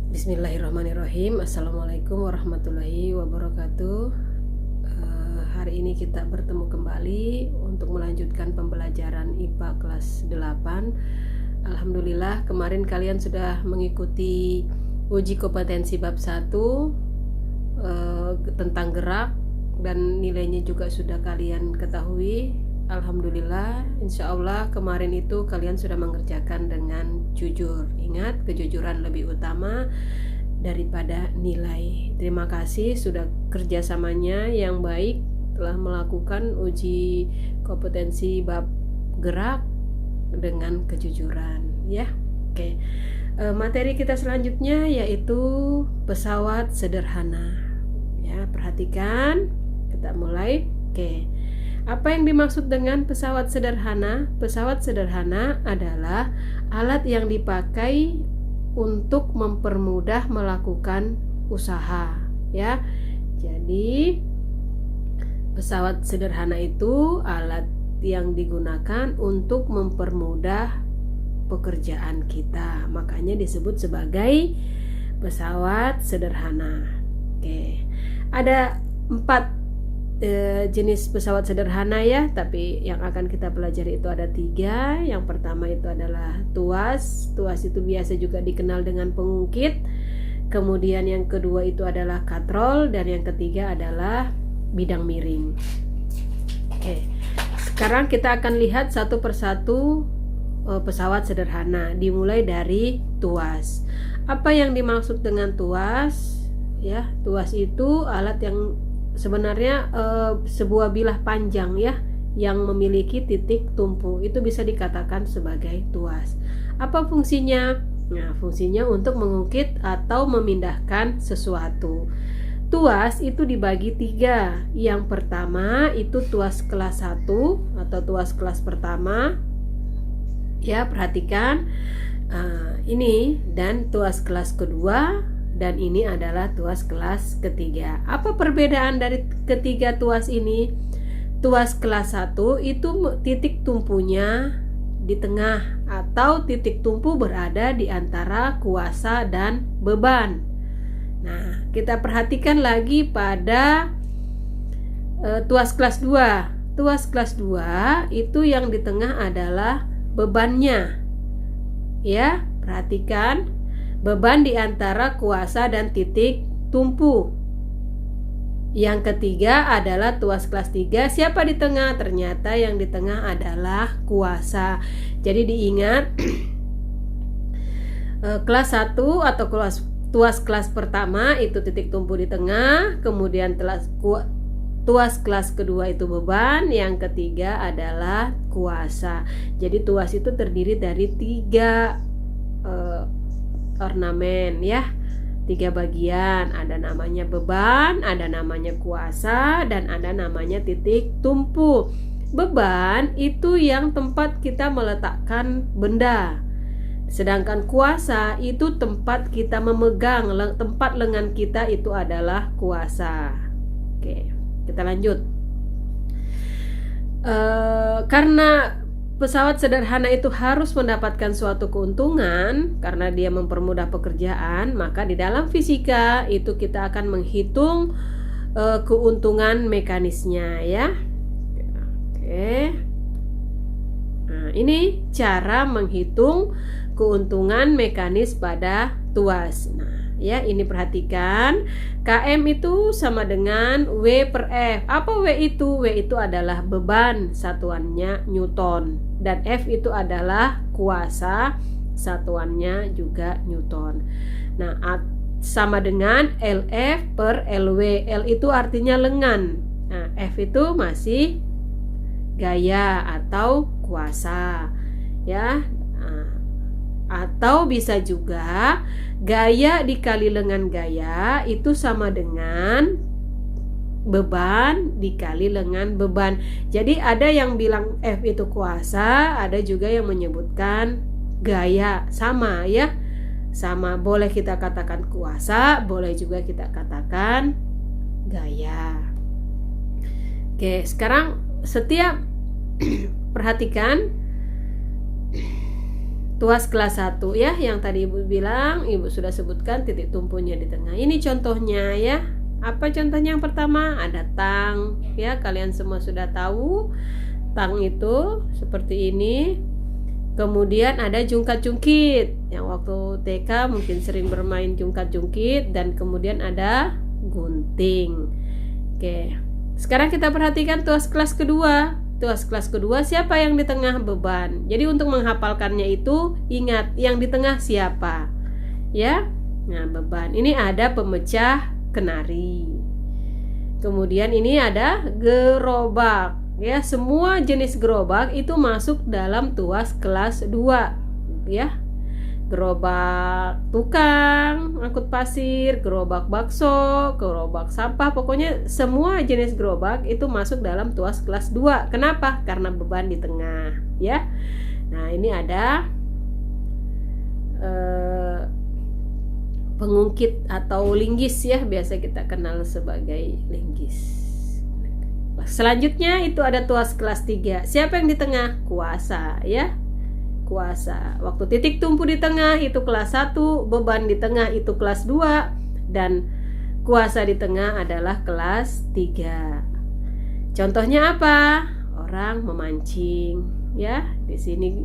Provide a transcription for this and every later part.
Bismillahirrahmanirrahim. Assalamualaikum warahmatullahi wabarakatuh. Hari ini kita bertemu kembali untuk melanjutkan pembelajaran IPA kelas 8. Alhamdulillah kemarin kalian sudah mengikuti uji kompetensi bab 1 tentang gerak dan nilainya juga sudah kalian ketahui. Alhamdulillah, insya Allah kemarin itu kalian sudah mengerjakan dengan jujur. Ingat, kejujuran lebih utama daripada nilai. Terima kasih sudah kerjasamanya yang baik, telah melakukan uji kompetensi bab gerak dengan kejujuran, ya. Oke. Materi kita selanjutnya yaitu pesawat sederhana. Ya, perhatikan. Kita mulai. Oke. Apa yang dimaksud dengan pesawat sederhana? Pesawat sederhana adalah alat yang dipakai untuk mempermudah melakukan usaha, ya. Jadi pesawat sederhana itu alat yang digunakan untuk mempermudah pekerjaan kita. Makanya disebut sebagai pesawat sederhana. Oke. Ada 4 jenis pesawat sederhana, ya, tapi yang akan kita pelajari itu ada 3. Yang pertama itu adalah tuas. Tuas itu biasa juga dikenal dengan pengungkit. Kemudian yang kedua itu adalah katrol, dan yang ketiga adalah bidang miring. Oke. Sekarang kita akan lihat satu persatu pesawat sederhana, dimulai dari tuas. Apa yang dimaksud dengan tuas? Ya, tuas itu alat yang sebenarnya sebuah bilah panjang, ya, yang memiliki titik tumpu. Itu bisa dikatakan sebagai tuas. Apa fungsinya? Nah, fungsinya untuk mengungkit atau memindahkan sesuatu. Tuas itu dibagi 3. Yang pertama itu tuas kelas 1 atau tuas kelas pertama. Ya, perhatikan ini, dan tuas kelas kedua, dan ini adalah tuas kelas ketiga. Apa perbedaan dari ketiga tuas ini? Tuas kelas 1 itu titik tumpunya di tengah, atau titik tumpu berada di antara kuasa dan beban. Nah, kita perhatikan lagi pada tuas kelas 2. Tuas kelas 2 itu yang di tengah adalah bebannya. Ya, perhatikan. Beban di antara kuasa dan titik tumpu. Yang ketiga adalah tuas kelas 3. Siapa di tengah? Ternyata yang di tengah adalah kuasa. Jadi diingat kelas 1 atau tuas kelas pertama itu titik tumpu di tengah. Kemudian tuas kelas kedua itu beban. Yang ketiga adalah kuasa. Jadi tuas itu terdiri dari 3 ornamen, ya, 3 bagian. Ada namanya beban, ada namanya kuasa, dan ada namanya titik tumpu. Beban itu yang tempat kita meletakkan benda, sedangkan kuasa itu tempat kita memegang, tempat lengan kita itu adalah kuasa. Oke, kita lanjut. Karena pesawat sederhana itu harus mendapatkan suatu keuntungan karena dia mempermudah pekerjaan, maka di dalam fisika itu kita akan menghitung keuntungan mekanisnya, ya. Oke. Nah, ini cara menghitung keuntungan mekanis pada tuas. Nah, ya, ini perhatikan. KM itu sama dengan W per F. Apa W itu? W itu adalah beban, satuannya Newton. Dan F itu adalah kuasa, satuannya juga Newton. Nah, sama dengan LF per LW. L itu artinya lengan. Nah, F itu masih gaya atau kuasa, ya. Nah, atau bisa juga gaya dikali lengan gaya itu sama dengan beban dikali lengan beban. Jadi ada yang bilang F itu kuasa, ada juga yang menyebutkan gaya. Sama, ya. Sama, boleh kita katakan kuasa, boleh juga kita katakan gaya. Oke, sekarang setiap perhatikan tuas kelas 1 ya, yang tadi Ibu bilang, Ibu sudah sebutkan titik tumpunya di tengah. Ini contohnya ya. Apa contohnya? Yang pertama ada tang ya, kalian semua sudah tahu tang itu seperti ini. Kemudian ada jungkat-jungkit, yang waktu TK mungkin sering bermain jungkat-jungkit, dan kemudian ada gunting. Oke, sekarang kita perhatikan tuas kelas kedua. Tuas kelas kedua, siapa yang di tengah? Beban. Jadi untuk menghafalkannya itu ingat yang di tengah siapa ya. Nah, beban. Ini ada pemecah kenari. Kemudian ini ada gerobak ya. Semua jenis gerobak itu masuk dalam tuas kelas 2 ya. Gerobak tukang angkut pasir, gerobak bakso, gerobak sampah, pokoknya semua jenis gerobak itu masuk dalam tuas kelas 2. Kenapa? Karena beban di tengah ya. Nah, ini ada pengungkit atau linggis ya, biasa kita kenal sebagai linggis. Selanjutnya itu ada tuas kelas 3. Siapa yang di tengah? Kuasa ya. Kuasa. Waktu titik tumpu di tengah itu kelas 1, beban di tengah itu kelas 2, dan kuasa di tengah adalah kelas 3. Contohnya apa? Orang memancing ya. Di sini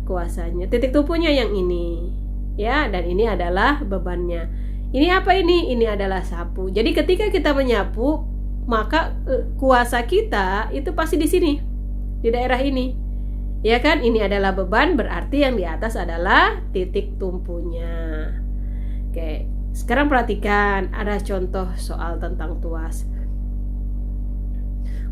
kuasanya, titik tumpunya yang ini ya, dan ini adalah bebannya. Ini apa ini? Ini adalah sapu. Jadi ketika kita menyapu, maka kuasa kita itu pasti di sini, di daerah ini. Ya kan, ini adalah beban, berarti yang di atas adalah titik tumpunya. Oke, sekarang perhatikan ada contoh soal tentang tuas.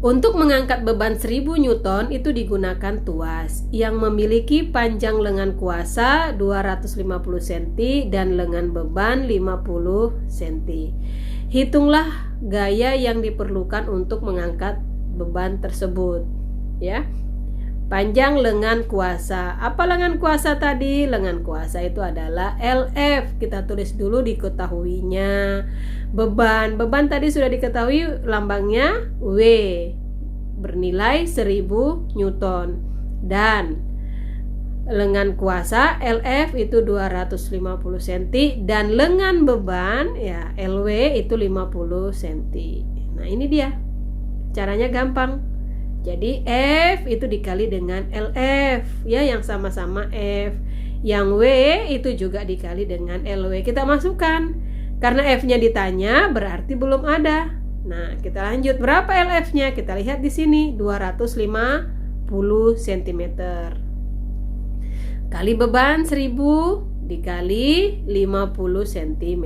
Untuk mengangkat beban 1000 Newton itu digunakan tuas yang memiliki panjang lengan kuasa 250 cm dan lengan beban 50 cm. Hitunglah gaya yang diperlukan untuk mengangkat beban tersebut ya. Panjang lengan kuasa. Apa lengan kuasa tadi? Lengan kuasa itu adalah LF. Kita tulis dulu diketahuinya. Beban tadi sudah diketahui, lambangnya W, bernilai 1000 Newton. Dan lengan kuasa LF itu 250 cm dan lengan beban ya LW itu 50 cm. Nah, ini dia. Caranya gampang. Jadi F itu dikali dengan LF ya, yang sama-sama F. Yang W itu juga dikali dengan LW. Kita masukkan. Karena F-nya ditanya berarti belum ada. Nah, kita lanjut. Berapa LF-nya? Kita lihat di sini 250 cm. Kali beban 1000 dikali 50 cm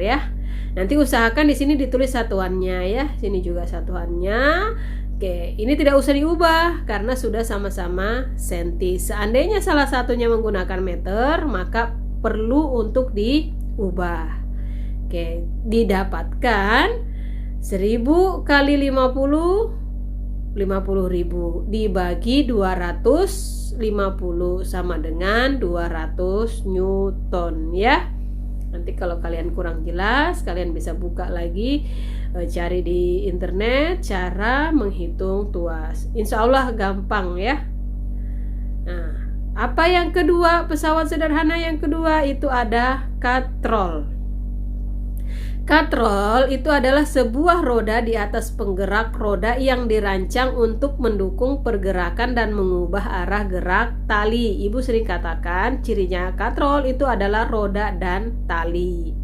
ya. Nanti usahakan di sini ditulis satuannya ya. Sini juga satuannya. Oke, ini tidak usah diubah karena sudah sama-sama senti. Seandainya salah satunya menggunakan meter, maka perlu untuk diubah. Oke, didapatkan 1000 kali 50, 50.000 dibagi 250 sama dengan 200 Newton ya. Nanti kalau kalian kurang jelas, kalian bisa buka lagi, cari di internet cara menghitung tuas. Insya Allah gampang ya. Nah, apa yang kedua? Pesawat sederhana yang kedua itu ada katrol. Katrol itu adalah sebuah roda di atas penggerak roda yang dirancang untuk mendukung pergerakan dan mengubah arah gerak tali. Ibu sering katakan cirinya katrol itu adalah roda dan tali.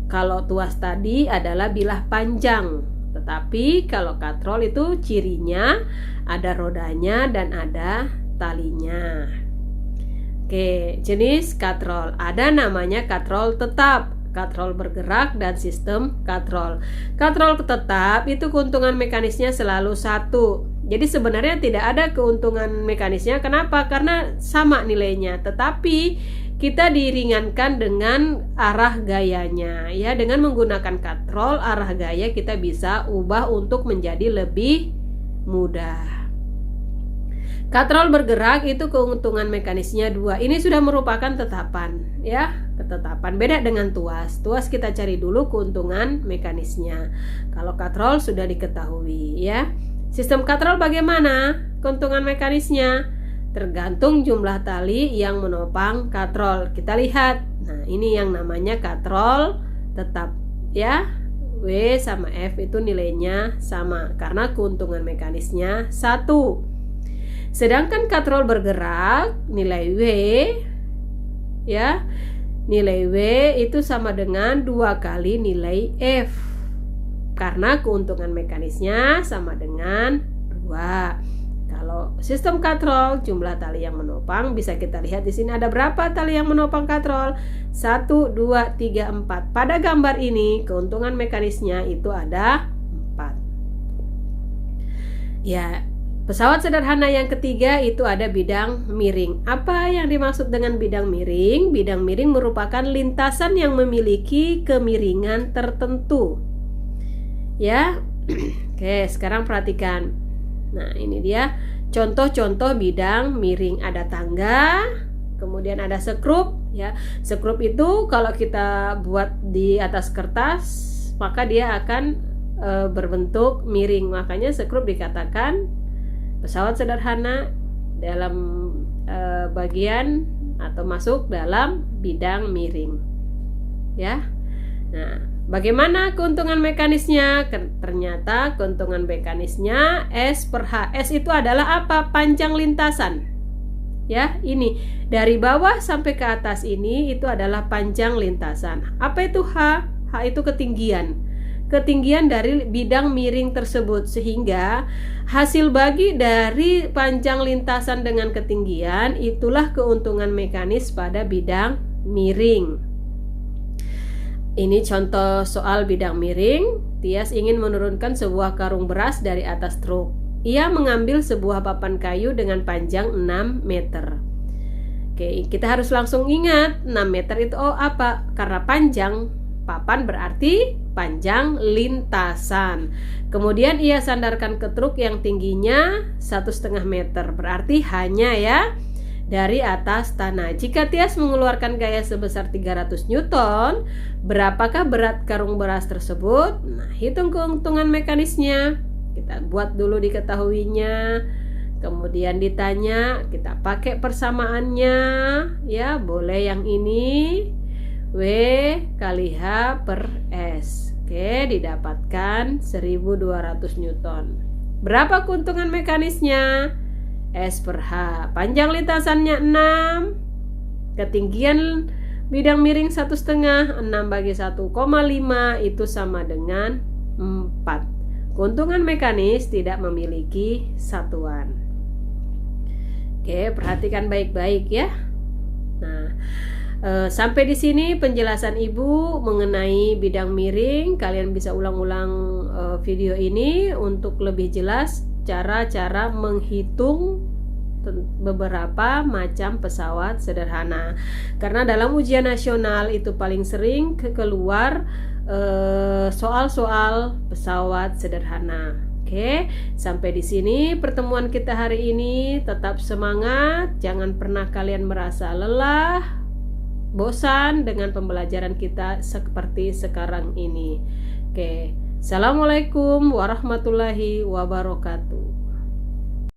Kalau tuas tadi adalah bilah panjang, tetapi kalau katrol itu cirinya ada rodanya dan ada talinya. Oke, jenis katrol ada namanya katrol tetap, katrol bergerak, dan sistem katrol. Katrol tetap itu keuntungan mekanisnya selalu 1. Jadi sebenarnya tidak ada keuntungan mekanisnya. Kenapa? Karena sama nilainya, tetapi kita diringankan dengan arah gayanya ya. Dengan menggunakan katrol, arah gaya kita bisa ubah untuk menjadi lebih mudah. Katrol bergerak itu keuntungan mekanisnya 2. Ini sudah merupakan tetapan ya, ketetapan. Beda dengan tuas. Tuas kita cari dulu keuntungan mekanisnya. Kalau katrol sudah diketahui ya. Sistem katrol bagaimana keuntungan mekanisnya? tergantung jumlah tali yang menopang katrol. Kita lihat, nah ini yang namanya katrol tetap ya, W sama F itu nilainya sama karena keuntungan mekanisnya 1. Sedangkan katrol bergerak nilai W ya, nilai W itu sama dengan 2 kali nilai F karena keuntungan mekanisnya sama dengan 2. Kalau sistem katrol, jumlah tali yang menopang bisa kita lihat di sini ada berapa tali yang menopang katrol? 1, 2, 3, 4. Pada gambar ini keuntungan mekanisnya itu ada 4. Ya, pesawat sederhana yang ketiga itu ada bidang miring. Apa yang dimaksud dengan bidang miring? Bidang miring merupakan lintasan yang memiliki kemiringan tertentu. Ya, oke, sekarang perhatikan. Nah, ini dia contoh-contoh bidang miring. Ada tangga, kemudian ada sekrup ya. Sekrup itu kalau kita buat di atas kertas, maka dia akan berbentuk miring. Makanya sekrup dikatakan pesawat sederhana dalam bagian atau masuk dalam bidang miring. Ya. Nah, bagaimana keuntungan mekanisnya? Ternyata keuntungan mekanisnya S per H. S itu adalah apa? Panjang lintasan. Ya, ini dari bawah sampai ke atas ini itu adalah panjang lintasan. Apa itu H? H itu ketinggian. Ketinggian dari bidang miring tersebut, sehingga hasil bagi dari panjang lintasan dengan ketinggian itulah keuntungan mekanis pada bidang miring. Ini contoh soal bidang miring. Tias ingin menurunkan sebuah karung beras dari atas truk. Ia mengambil sebuah papan kayu dengan panjang 6 meter. Oke, kita harus langsung ingat 6 meter itu apa? Karena panjang papan berarti panjang lintasan. Kemudian ia sandarkan ke truk yang tingginya 1,5 meter. Berarti hanya ya dari atas tanah. Jika Tias mengeluarkan gaya sebesar 300 Newton, berapakah berat karung beras tersebut? Nah, hitung keuntungan mekanisnya. Kita buat dulu diketahuinya. Kemudian ditanya, kita pakai persamaannya. Ya, boleh yang ini. W kali H per S. Oke, didapatkan 1200 Newton. Berapa keuntungan mekanisnya? S per H. Panjang lintasannya 6. Ketinggian bidang miring 1,5. 6 bagi 1,5 itu sama dengan 4. Keuntungan mekanis tidak memiliki satuan. Oke, perhatikan baik-baik ya. Nah, sampai di sini penjelasan Ibu mengenai bidang miring. Kalian bisa ulang-ulang video ini untuk lebih jelas cara-cara menghitung beberapa macam pesawat sederhana. Karena dalam ujian nasional itu paling sering keluar soal-soal pesawat sederhana. Oke, sampai di sini pertemuan kita hari ini. Tetap semangat, jangan pernah kalian merasa lelah, bosan dengan pembelajaran kita seperti sekarang ini. Oke, Assalamualaikum warahmatullahi wabarakatuh.